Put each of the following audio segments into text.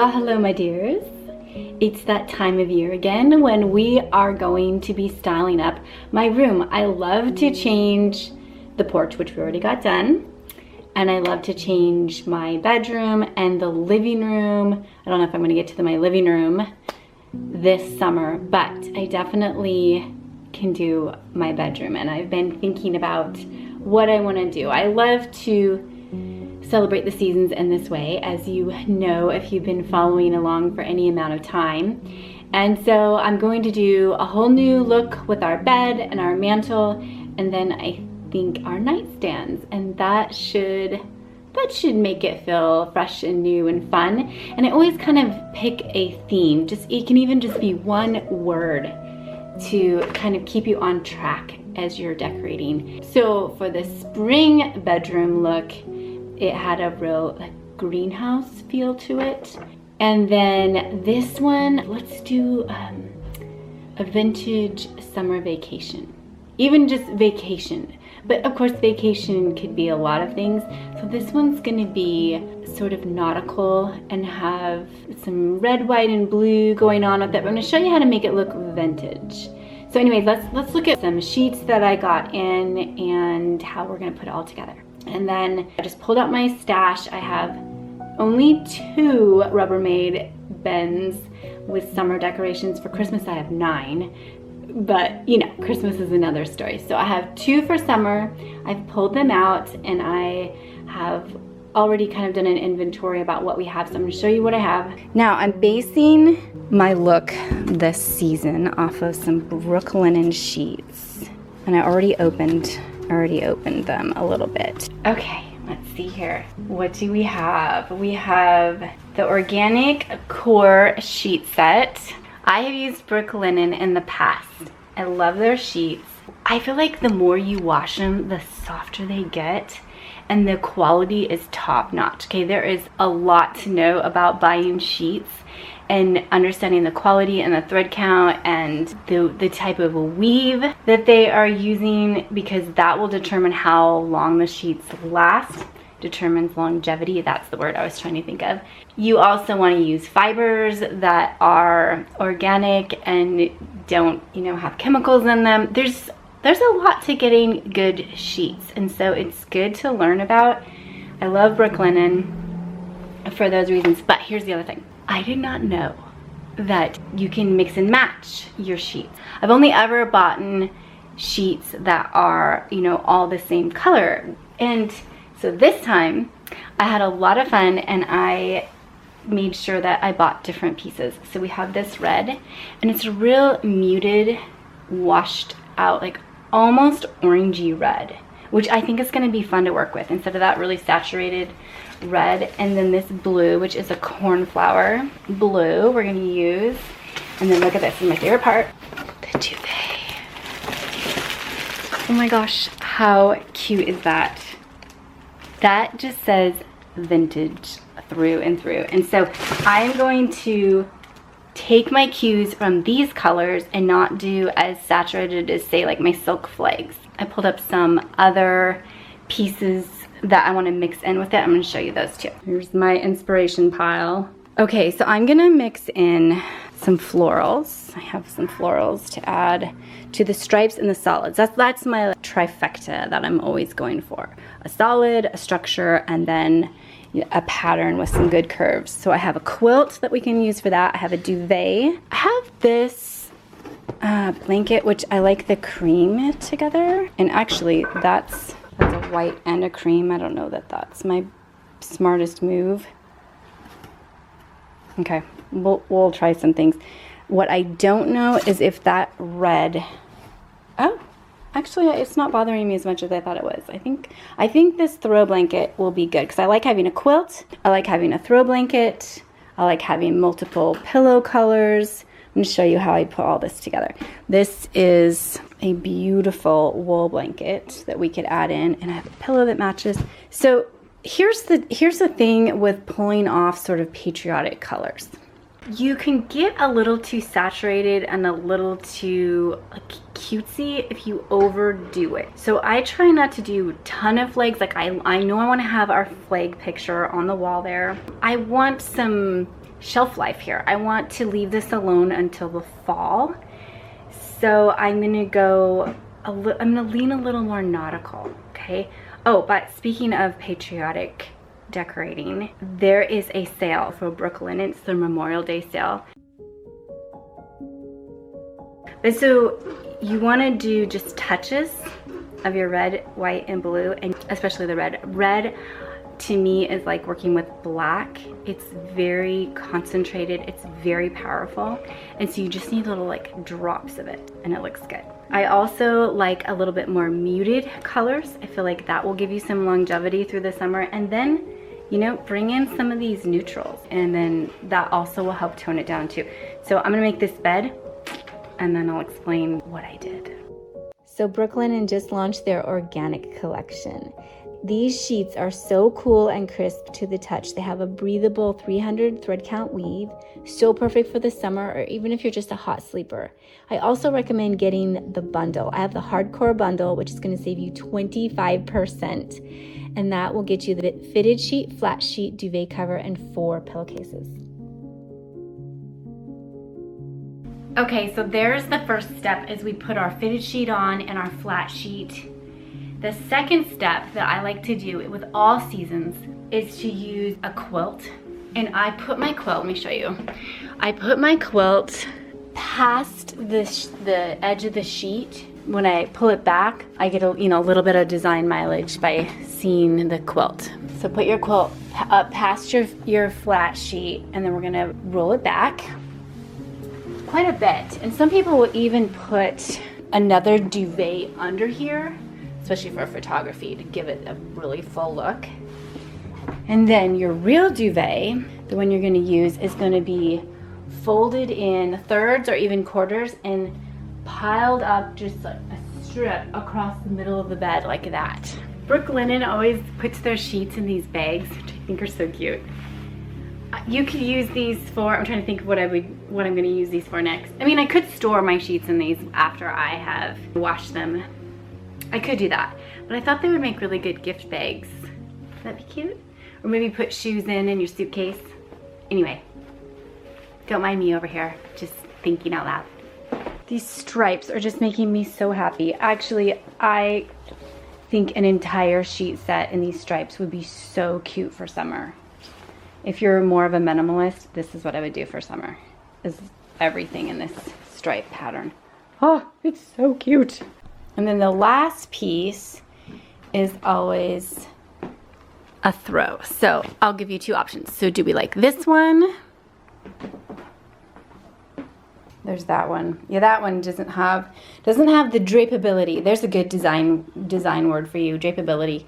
Well, hello my dears. It's that time of year again when we are going to be styling up my room. I love to change the porch, which we already got done, and I love to change my bedroom and the living room. I don't know if I'm gonna get to my living room this summer, but I definitely can do my bedroom, and I've been thinking about what I want to do. I love to celebrate the seasons in this way, as you know if you've been following along for any amount of time. And so I'm going to do a whole new look with our bed and our mantle, and then I think our nightstands, and that should make it feel fresh and new and fun. And I always kind of pick a theme. It can even just be one word to kind of keep you on track as you're decorating. So for the spring bedroom look, it had a real greenhouse feel to it. And then this one, let's do a vintage summer vacation. Even just vacation. But of course vacation could be a lot of things. So this one's gonna be sort of nautical and have some red, white, and blue going on with it. I'm gonna show you how to make it look vintage. So anyways, let's look at some sheets that I got in and how we're gonna put it all together. And then I just pulled out my stash. I have only 2 Rubbermaid bins with summer decorations. For Christmas I have 9, but you know, Christmas is another story. So I have 2 for summer. I've pulled them out and I have already kind of done an inventory about what we have. So I'm gonna show you what I have. Now I'm basing my look this season off of some Brooklinen sheets. And I already opened them a little bit. Okay, let's see here. What do we have? We have the Organic Core sheet set. I have used Brooklinen in the past. I love their sheets. I feel like the more you wash them, the softer they get, and the quality is top notch. Okay, there is a lot to know about buying sheets and understanding the quality and the thread count and the type of weave that they are using, because that will determine how long the sheets last. Determines longevity, that's the word I was trying to think of. You also want to use fibers that are organic and don't, you know, have chemicals in them. There's a lot to getting good sheets, and so it's good to learn about. I love Brooklinen for those reasons, but here's the other thing. I did not know that you can mix and match your sheets. I've only ever bought sheets that are, you know, all the same color. And so this time I had a lot of fun and I made sure that I bought different pieces. So we have this red, and it's a real muted, washed out, like almost orangey red, which I think is going to be fun to work with instead of that really saturated red. And then this blue, which is a cornflower blue, we're going to use. And then look at this, this is my favorite part, the duvet. Oh my gosh, how cute is that? That just says vintage through and through. And so I'm going to take my cues from these colors and not do as saturated as, say, like my silk flags. I pulled up some other pieces that I want to mix in with it. I'm going to show you those too. Here's my inspiration pile. Okay, so I'm going to mix in some florals. I have some florals to add to the stripes and the solids. That's my trifecta that I'm always going for. A solid, a structure, and then a pattern with some good curves. So I have a quilt that we can use for that. I have a duvet. I have this blanket, which I like the cream together. And actually that's a white and a cream. I don't know that that's my smartest move. Okay, we'll try some things. What I don't know is if that red, oh, actually it's not bothering me as much as I thought it was. I think this throw blanket will be good because I like having a quilt, I like having a throw blanket, I like having multiple pillow colors. I'm going to show you how I put all this together. This is a beautiful wool blanket that we could add in, and I have a pillow that matches. So here's the thing with pulling off sort of patriotic colors. You can get a little too saturated and a little too cutesy if you overdo it. So I try not to do a ton of flags. Like I know I want to have our flag picture on the wall there. I want some shelf life here. I want to leave this alone until the fall. So I'm gonna lean a little more nautical, okay? Oh, but speaking of patriotic decorating, there is a sale for Brooklinen. It's the Memorial Day sale. But so you wanna do just touches of your red, white, and blue, and especially the red. Red to me is like working with black. It's very concentrated, it's very powerful, and so you just need little like drops of it, and it looks good. I also like a little bit more muted colors. I feel like that will give you some longevity through the summer, and then, you know, bring in some of these neutrals, and then that also will help tone it down too. So I'm gonna make this bed, and then I'll explain what I did. So Brooklinen just launched their organic collection. These sheets are so cool and crisp to the touch. They have a breathable 300 thread count weave, so perfect for the summer or even if you're just a hot sleeper. I also recommend getting the bundle. I have the hardcore bundle, which is going to save you 25%, and that will get you the fitted sheet, flat sheet, duvet cover, and 4 pillowcases. Okay, so there's the first step, is we put our fitted sheet on and our flat sheet. The second step that I like to do with all seasons is to use a quilt. And I put my quilt, let me show you. I put my quilt past the edge of the sheet. When I pull it back, I get a little bit of design mileage by seeing the quilt. So put your quilt up past your flat sheet, and then we're gonna roll it back quite a bit. And some people will even put another duvet under here, especially for photography, to give it a really full look. And then your real duvet, the one you're gonna use, is gonna be folded in thirds or even quarters and piled up just like a strip across the middle of the bed like that. Brooklinen always puts their sheets in these bags, which I think are so cute. You could use these for, I'm trying to think of what I'm gonna use these for next. I mean, I could store my sheets in these after I have washed them. I could do that, but I thought they would make really good gift bags. Would that be cute? Or maybe put shoes in your suitcase. Anyway, don't mind me over here, just thinking out loud. These stripes are just making me so happy. Actually, I think an entire sheet set in these stripes would be so cute for summer. If you're more of a minimalist, this is what I would do for summer, is everything in this stripe pattern. Oh, it's so cute. And then the last piece is always a throw. So I'll give you 2 options. So do we like this one? There's that one. Yeah, that one doesn't have the drapability. There's a good design word for you, drapability.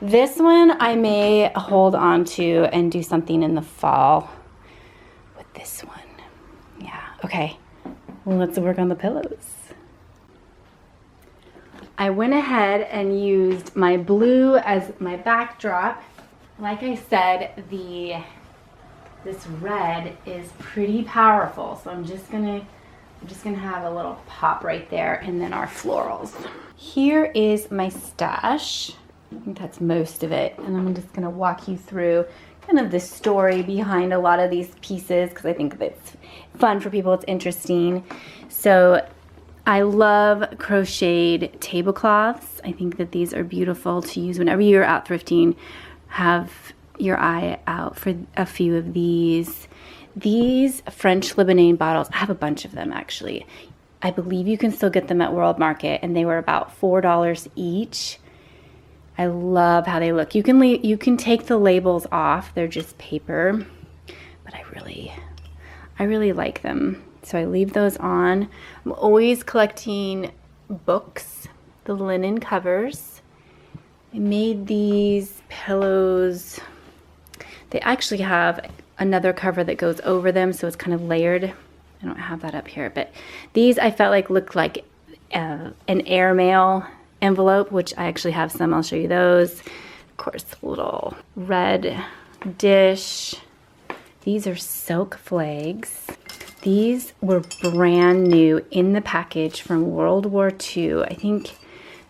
This one I may hold on to and do something in the fall with this one. Yeah, okay. Well, let's work on the pillows. I went ahead and used my blue as my backdrop. Like I said, this red is pretty powerful, so I'm just gonna have a little pop right there, and then our florals. Here is my stash. I think that's most of it, and I'm just gonna walk you through kind of the story behind a lot of these pieces, because I think it's fun for people, it's interesting. So I love crocheted tablecloths. I think that these are beautiful to use whenever you're out thrifting. Have your eye out for a few of these. These French Lebanese bottles, I have a bunch of them actually. I believe you can still get them at World Market, and they were about $4 each. I love how they look. You can take the labels off. They're just paper, but I really like them. So I leave those on. I'm always collecting books, the linen covers. I made these pillows. They actually have another cover that goes over them, so it's kind of layered. I don't have that up here, but these I felt like looked like an airmail envelope, which I actually have some. I'll show you those. Of course, a little red dish. These are silk flags. These were brand new in the package from World War II. I think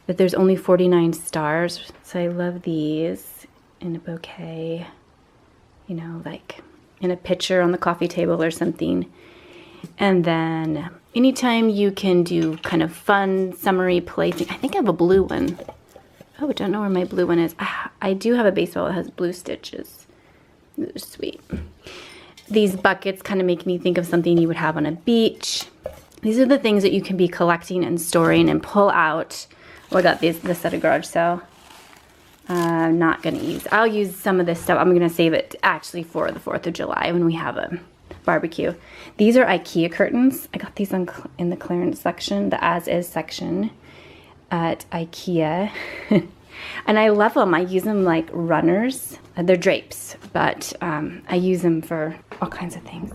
that there's only 49 stars, so I love these in a bouquet, you know, like in a pitcher on the coffee table or something. And then anytime you can do kind of fun, summery placing. I think I have a blue one. Oh, I don't know where my blue one is. I do have a baseball that has blue stitches. They're sweet. These buckets kind of make me think of something you would have on a beach. These are the things that you can be collecting and storing and pull out. Oh, I got this at a garage sale. I'm not gonna use. I'll use some of this stuff. I'm gonna save it actually for the 4th of July when we have a barbecue. These are IKEA curtains. I got these in the clearance section, the as-is section at IKEA. And I love them. I use them like runners. They're drapes, but I use them for all kinds of things.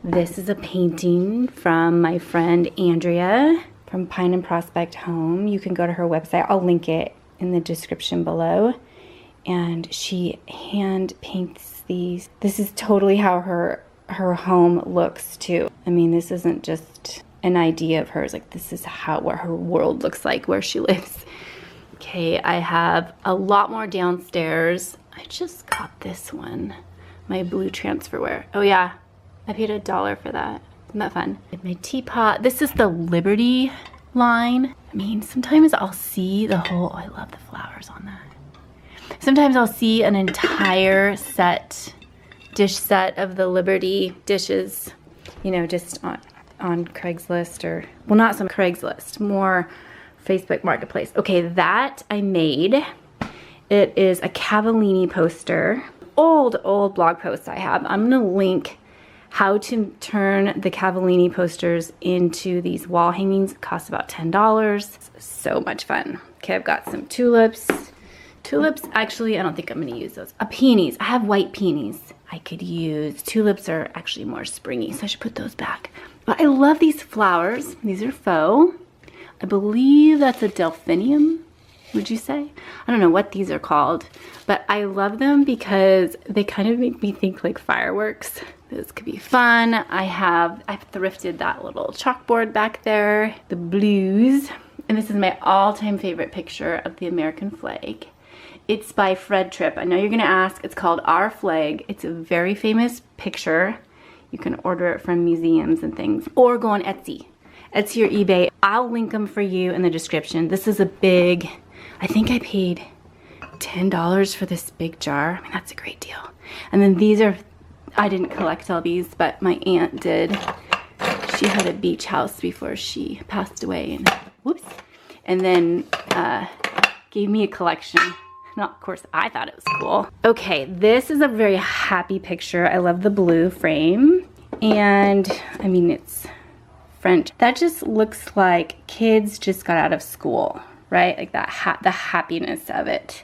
This is a painting from my friend Andrea from Pine and Prospect Home. You can go to her website. I'll link it in the description below. And she hand paints these. This is totally how her home looks too. I mean, this isn't just an idea of hers. Like, this is what her world looks like where she lives. Okay, I have a lot more downstairs. I just got this one, my blue transferware. Oh yeah, I paid $1 for that. Isn't that fun? My teapot. This is the Liberty line. I mean, sometimes I'll see the whole, oh, I love the flowers on that. Sometimes I'll see an entire dish set of the Liberty dishes, you know, just on Craigslist or, well, not some Craigslist, more Facebook Marketplace. Okay, that I made. It is a Cavallini poster. Old blog post I have. I'm gonna link how to turn the Cavallini posters into these wall hangings. It costs about $10. So much fun. Okay, I've got some tulips. Tulips, actually, I don't think I'm gonna use those. Peonies, I have white peonies I could use. Tulips are actually more springy, so I should put those back. But I love these flowers. These are faux. I believe that's a delphinium, would you say? I don't know what these are called, but I love them because they kind of make me think like fireworks. This could be fun. I've thrifted that little chalkboard back there, the blues. And this is my all-time favorite picture of the American flag. It's by Fred Tripp. I know you're gonna ask, it's called Our Flag. It's a very famous picture. You can order it from museums and things, or go on Etsy. Etsy or eBay. I'll link them for you in the description. This is a big, I think I paid $10 for this big jar. I mean, that's a great deal. And then these are, I didn't collect all these, but my aunt did. She had a beach house before she passed away, and whoops. And then gave me a collection. Now, of course, I thought it was cool. Okay, this is a very happy picture. I love the blue frame. And I mean, it's French. That just looks like kids just got out of school, right? Like that, the happiness of it.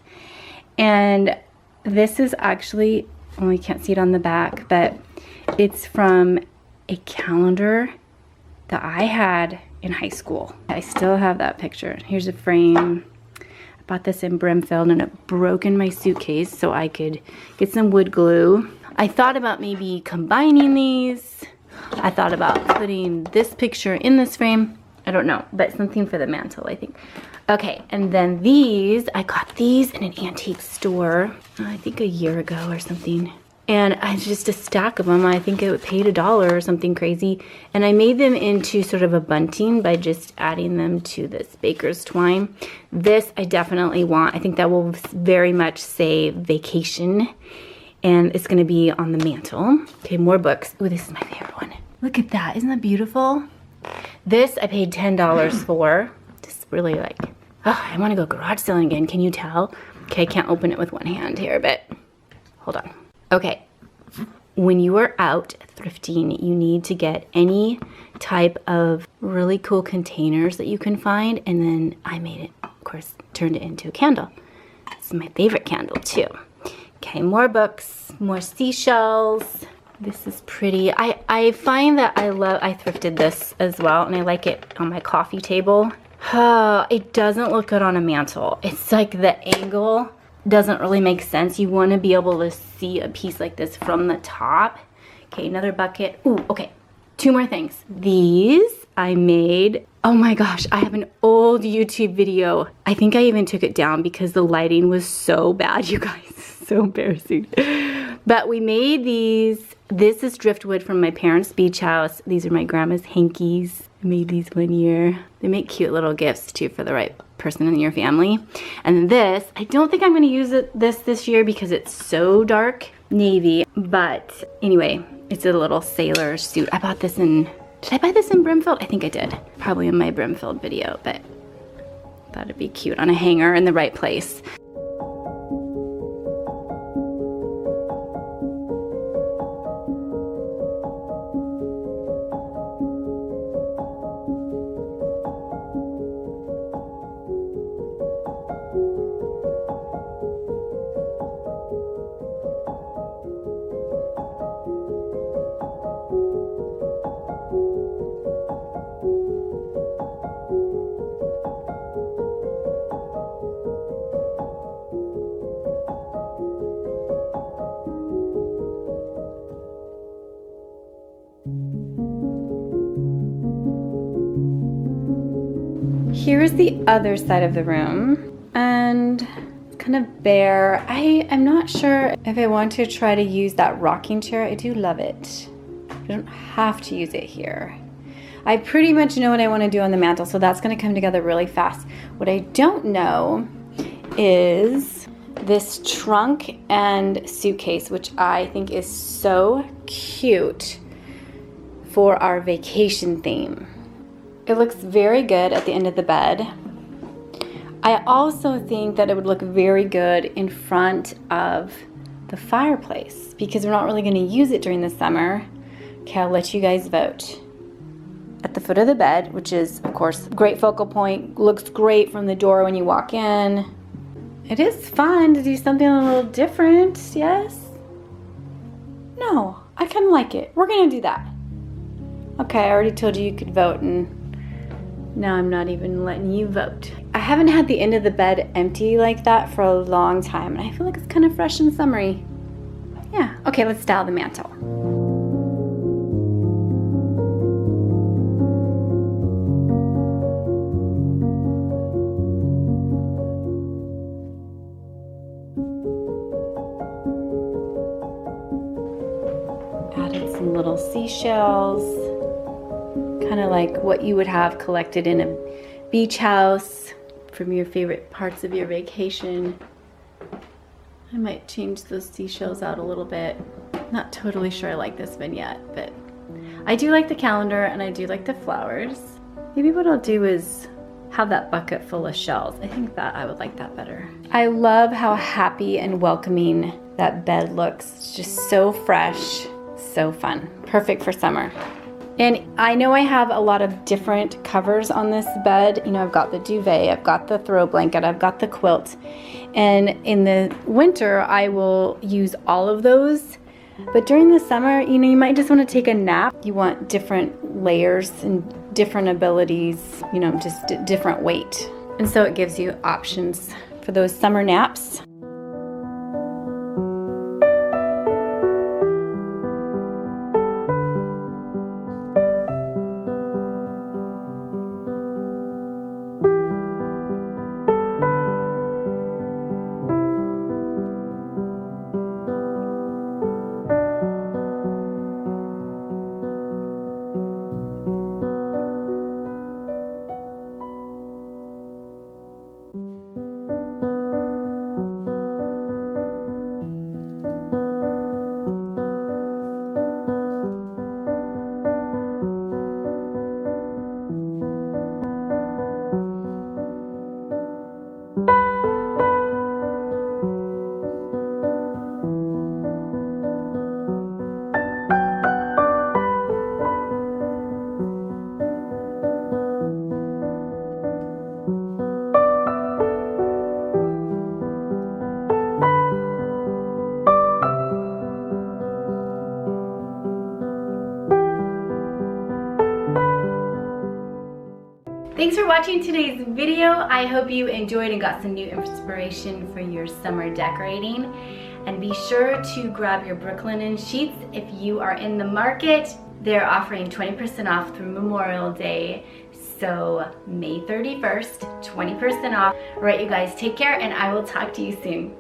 And this is actually, well, you can't see it on the back, but it's from a calendar that I had in high school. I still have that picture. Here's a frame. I bought this in Brimfield and it broke in my suitcase so I could get some wood glue. I thought about maybe combining these. I thought about putting this picture in this frame. I don't know, but something for the mantle, I think. Okay, and then these, I got these in an antique store, I think a year ago or something. And I just a stack of them. I think it paid $1 or something crazy. And I made them into sort of a bunting by just adding them to this baker's twine. This I definitely want. I think that will very much say vacation. And it's gonna be on the mantle. Okay, more books. Oh, this is my favorite one. Look at that, isn't that beautiful? This I paid $10 for. Just really like, oh, I wanna go garage selling again, can you tell? Okay, I can't open it with one hand here, but hold on. Okay, when you are out thrifting, you need to get any type of really cool containers that you can find, and then I made it, of course, turned it into a candle. This is my favorite candle too. Okay, more books, more seashells. This is pretty. I find that I thrifted this as well, and I like it on my coffee table. It doesn't look good on a mantle. It's like the angle doesn't really make sense. You want to be able to see a piece like this from the top. Okay, another bucket. Ooh, okay, 2 more things. These I made. Oh my gosh, I have an old YouTube video. I think I even took it down because the lighting was so bad, you guys. So embarrassing. But we made these. This is driftwood from my parents' beach house. These are my grandma's hankies. I made these one year. They make cute little gifts too for the right person in your family. And then this, I don't think I'm gonna use this year because it's so dark navy. But anyway, it's a little sailor suit. I bought this in, did I buy this in Brimfield? I think I did. Probably in my Brimfield video, but thought it'd be cute on a hanger in the right place. Here's the other side of the room, and it's kind of bare. I'm not sure if I want to try to use that rocking chair. I do love it. I don't have to use it here. I pretty much know what I want to do on the mantle, so that's going to come together really fast. What I don't know is this trunk and suitcase, which I think is so cute for our vacation theme. It looks very good at the end of the bed. I also think that it would look very good in front of the fireplace because we're not really going to use it during the summer. Okay, I'll let you guys vote. At the foot of the bed, which is, of course, great focal point, looks great from the door when you walk in. It is fun to do something a little different, yes? No, I kind of like it. We're going to do that. Okay, I already told you could vote, and now I'm not even letting you vote. I haven't had the end of the bed empty like that for a long time, and I feel like it's kind of fresh and summery. Yeah, okay, let's style the mantle. Added some little seashells. Kind of like what you would have collected in a beach house from your favorite parts of your vacation. I might change those seashells out a little bit. Not totally sure I like this vignette, but I do like the calendar and I do like the flowers. Maybe what I'll do is have that bucket full of shells. I think that I would like that better. I love how happy and welcoming that bed looks. It's just so fresh, so fun. Perfect for summer. And I know I have a lot of different covers on this bed. You know, I've got the duvet, I've got the throw blanket, I've got the quilt. And in the winter, I will use all of those. But during the summer, you know, you might just want to take a nap. You want different layers and different abilities, you know, just different weight. And so it gives you options for those summer naps. Thanks for watching today's video. I hope you enjoyed and got some new inspiration for your summer decorating. And be sure to grab your Brooklinen sheets if you are in the market. They're offering 20% off through Memorial Day. So May 31st, 20% off. All right, you guys, take care and I will talk to you soon.